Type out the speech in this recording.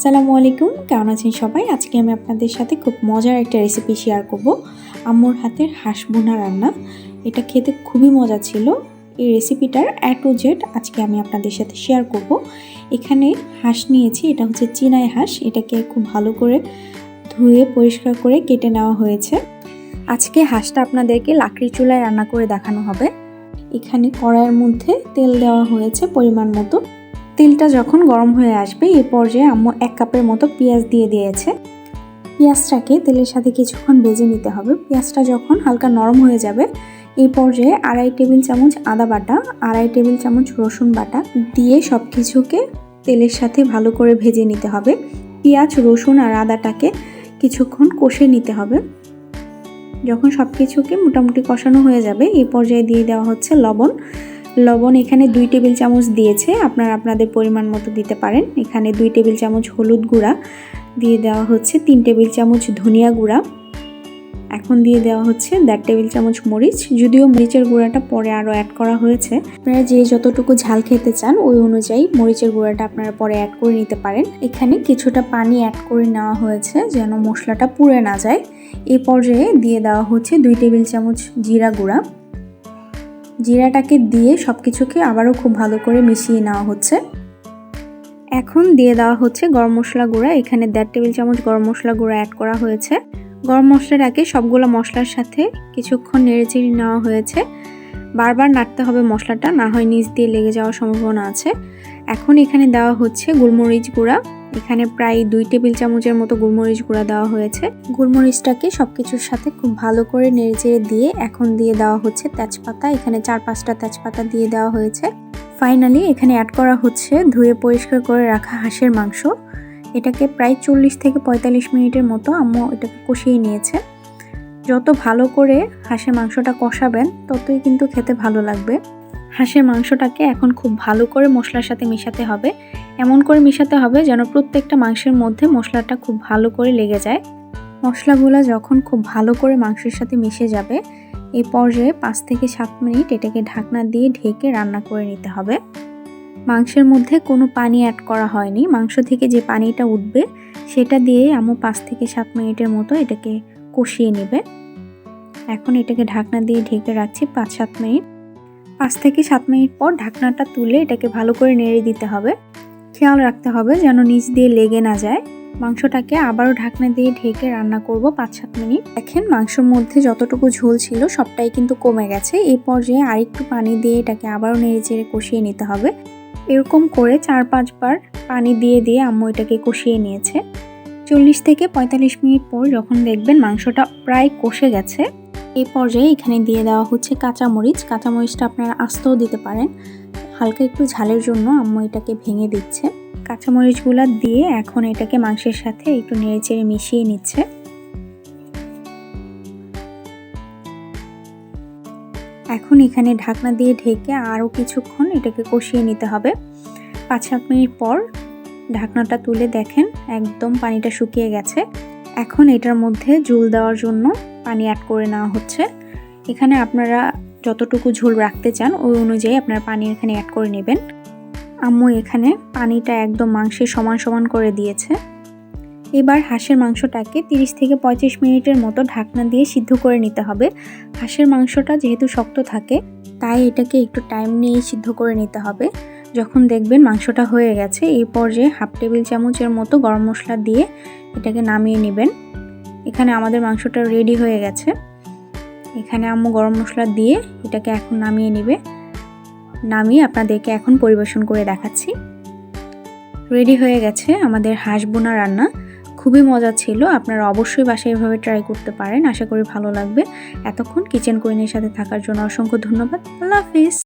আসসালামু আলাইকুম, কেমন আছেন সবাই? আজকে আমি আপনাদের সাথে খুব মজার একটা রেসিপি শেয়ার করব। আম্মুর হাতের হাঁস ভুনা রান্না। এটা খেতে খুবই মজা ছিল। এই রেসিপিটার A to Z আজকে আমি আপনাদের সাথে শেয়ার করব। এখানে হাঁস নিয়েছি, এটা হচ্ছে চীনাই হাঁস। এটাকে খুব ভালো করে ধুয়ে পরিষ্কার করে কেটে নেওয়া হয়েছে। আজকে হাঁসটা আপনাদেরকে লাকড়ির চুলায় রান্না করে দেখানো হবে। এখানে কড়াইয়ের মধ্যে তেল দেওয়া হয়েছে পরিমাণ মতো। তেলটা যখন গরম হয়ে আসবে এই পর্যায়ে আম্মু 1 কাপের মতো পেঁয়াজ দিয়ে দিয়েছে। পেঁয়াজটাকে তেলের সাথে কিছুক্ষণ ভেজে নিতে হবে। পেঁয়াজটা যখন হালকা নরম হয়ে যাবে এই পর্যায়ে 2.5 টেবিল চামচ আদা বাটা, 2.5 টেবিল চামচ রসুন বাটা দিয়ে সব কিছুকে তেলের সাথে ভালো করে ভেজে নিতে হবে। পেঁয়াজ, রসুন আর আদাটাকে কিছুক্ষণ কষে নিতে হবে। যখন সব কিছুকে মোটামুটি কষানো হয়ে যাবে এই পর্যায়ে দিয়ে দেওয়া হচ্ছে লবণ এখানে 2 টেবিল চামচ দিয়েছে, আপনারা আপনাদের পরিমাণ মতো দিতে পারেন। এখানে 2 টেবিল চামচ হলুদ গুঁড়া দিয়ে দেওয়া হচ্ছে, 3 টেবিল চামচ ধনিয়া গুঁড়া, এখন দিয়ে দেওয়া হচ্ছে 1.5 টেবিল চামচ মরিচ। যদিও মরিচের গুঁড়াটা পরে আরও অ্যাড করা হয়েছে, আপনারা যে যতটুকু ঝাল খেতে চান ওই অনুযায়ী মরিচের গুঁড়াটা আপনারা পরে অ্যাড করে নিতে পারেন। এখানে কিছুটা পানি অ্যাড করে নেওয়া হয়েছে যেন মশলাটা পুড়ে না যায়। এই পর্যায়ে দিয়ে দেওয়া হচ্ছে 2 টেবিল চামচ জিরা গুঁড়া। জিরাটাকে দিয়ে সব কিছুকে আবারও খুব ভালো করে মিশিয়ে নেওয়া হচ্ছে। এখন দিয়ে দেওয়া হচ্ছে গরম মশলা গুঁড়া। এখানে 1.5 টেবিল চামচ গরম মশলা গুঁড়া অ্যাড করা হয়েছে। গরম মশলাটাকে সবগুলো মশলার সাথে কিছুক্ষণ নেড়েচেড়ে নেওয়া হয়েছে। বারবার নাড়তে হবে মশলাটা, না হয় নিচ দিয়ে লেগে যাওয়ার সম্ভাবনা আছে। এখন এখানে দেওয়া হচ্ছে গোলমরিচ গুঁড়া। এখানে প্রায় 2 টেবিল চামচের মতো গোলমরিচ গুঁড়া দেওয়া হয়েছে। গোলমরিচটাকে সবকিছুর সাথে খুব ভালো করে নেড়েচেড়ে দিয়ে এখন দিয়ে দেওয়া হচ্ছে তেজপাতা। এখানে 4-5টা তেজপাতা দিয়ে দেওয়া হয়েছে। ফাইনালি এখানে অ্যাড করা হচ্ছে ধুয়ে পরিষ্কার করে রাখা হাঁসের মাংস। এটাকে প্রায় 40 থেকে 45 মিনিটের মতো আম্মু এটাকে কষিয়ে নিয়েছে। যত ভালো করে হাঁসের মাংসটা কষাবেন ততই কিন্তু খেতে ভালো লাগবে। হাঁসের মাংসটাকে এখন খুব ভালো করে মশলার সাথে মেশাতে হবে। এমন করে মেশাতে হবে যেন প্রত্যেকটা মাংসের মধ্যে মশলাটা খুব ভালো করে লেগে যায়। মশলাগুলো যখন খুব ভালো করে মাংসের সাথে মিশে যাবে এই পর্যায়ে 5 থেকে 7 মিনিট এটাকে ঢাকনা দিয়ে ঢেকে রান্না করে নিতে হবে। মাংসের মধ্যে কোনো পানি অ্যাড করা হয়নি। মাংস থেকে যে পানিটা উঠবে সেটা দিয়ে আম্মু 5 থেকে 7 মিনিটের মতো এটাকে কষিয়ে নেবে। এখন এটাকে ঢাকনা দিয়ে ঢেকে রাখছি 5-7 মিনিট। 5 থেকে 7 মিনিট পর ঢাকনাটা তুলে এটাকে ভালো করে নেড়ে দিতে হবে। খেয়াল রাখতে হবে যেন নিচ দিয়ে লেগে না যায়। মাংসটাকে আবারও ঢাকনা দিয়ে ঢেকে রান্না করব 5-7 মিনিট। দেখেন মাংসের মধ্যে যতটুকু ঝোল ছিল সবটাই কিন্তু কমে গেছে। এই পর্যায়ে আরেকটু পানি দিয়ে এটাকে আবারও নেড়েচেড়ে কষিয়ে নিতে হবে। এরকম করে 4-5 বার পানি দিয়ে আম্মু এটাকে কষিয়ে নিয়েছে। 40 থেকে 45 মিনিট পর যখন দেখবেন মাংসটা প্রায় কষে গেছে এই পর্যায়ে এখানে দিয়ে দেওয়া হচ্ছে কাঁচামরিচ। কাঁচামরিচটা আপনারা আস্তেও দিতে পারেন, হালকা একটু ঝালের জন্য আম্মু এটাকে ভেঙে দিচ্ছে। কাঁচামরিচগুলো দিয়ে এখন এটাকে মাংসের সাথে একটু নেড়েচেড়ে মিশিয়ে নিচ্ছে। এখন এখানে ঢাকনা দিয়ে ঢেকে আরও কিছুক্ষণ এটাকে কষিয়ে নিতে হবে। 5-7 মিনিট পর ঢাকনাটা তুলে দেখেন একদম পানিটা শুকিয়ে গেছে। এখন এটার মধ্যে ঝোল দেওয়ার জন্য পানি অ্যাড করে নেওয়া হচ্ছে। এখানে আপনারা যতটুকু ঝোল রাখতে চান ওই অনুযায়ী আপনারা পানি এখানে অ্যাড করে নেবেন। আম্মু এখানে পানিটা একদম মাংসের সমান সমান করে দিয়েছে। এবার হাঁসের মাংসটাকে 30 থেকে 35 মিনিটের মতো ঢাকনা দিয়ে সিদ্ধ করে নিতে হবে। হাঁসের মাংসটা যেহেতু শক্ত থাকে তাই এটাকে একটু টাইম নিয়ে সিদ্ধ করে নিতে হবে। যখন দেখবেন মাংসটা হয়ে গেছে এই পর্যায়ে 1/2 টেবিল চামচের মতো গরম মশলা দিয়ে এটাকে নামিয়ে নেবেন। এখানে আমাদের মাংসটা রেডি হয়ে গেছে। এখানে আম্মু গরম মশলা দিয়ে এটাকে এখন নামিয়ে নেবে। নামিয়ে আপনাদেরকে এখন পরিবেশন করে দেখাচ্ছি। রেডি হয়ে গেছে আমাদের হাঁস বোনা রান্না। খুবই মজা ছিল, আপনারা অবশ্যই বাসায় এভাবে ট্রাই করতে পারেন। আশা করি ভালো লাগবে। এতক্ষণ কিচেন কুইনের সাথে থাকার জন্য অসংখ্য ধন্যবাদ। আল্লাহ হাফিজ।